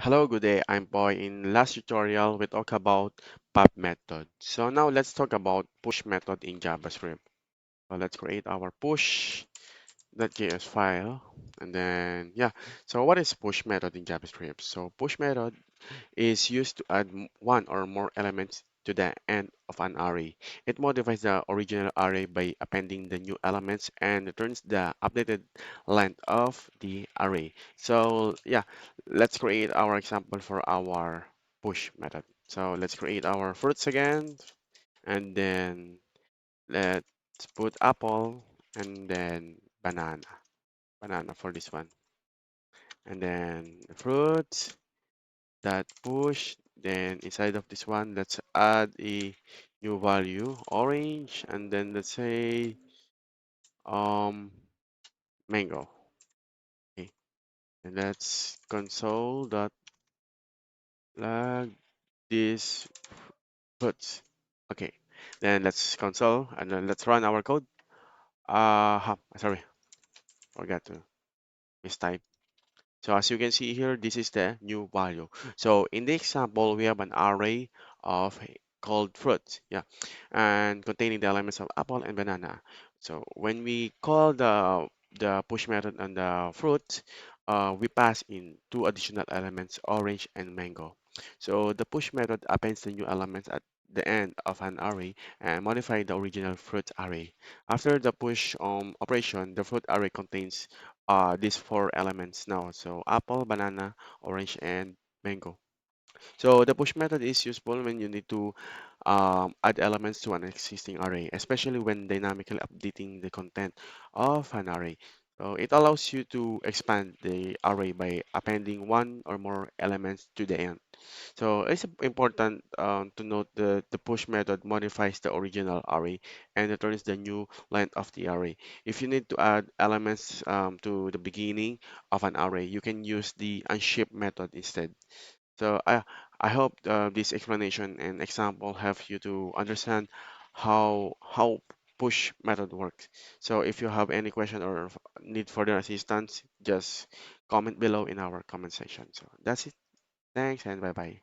Hello, good day. I'm Boy. In last tutorial, we talked about pop method. So now let's talk about push method in JavaScript. So let's create our push.js file. And then, yeah. So what is push method in JavaScript? So push method is used to add one or more elements to the end of an array. It modifies the original array by appending the new elements and returns the updated length of the array. So yeah, let's create our example for our push method. So let's create our fruits again, and then let's put apple and then banana for this one, and then fruits that push. Then inside of this one, let's add a new value, orange, and then let's say um mango. Okay, and let's console.log this fruits. Okay, then let's console and then let's run our code. Sorry, forgot to mistype. So as you can see here, this is the new value. So in the example, we have an array of called fruits, yeah, and containing the elements of apple and banana. So when we call the push method on the fruit, we pass in two additional elements, orange and mango. So the push method appends the new elements at the end of an array and modify the original fruit array. After the push operation, the fruit array contains these four elements now. So apple, banana, orange, and mango. So the push method is useful when you need to add elements to an existing array, especially when dynamically updating the content of an array. So it allows you to expand the array by appending one or more elements to the end. So it's important to note that the push method modifies the original array and returns the new length of the array. If you need to add elements to the beginning of an array, you can use the unship method instead. So I hope this explanation and example help you to understand how push method works. So if you have any question or need further assistance, just comment below in our comment section. So that's it. Thanks and bye bye.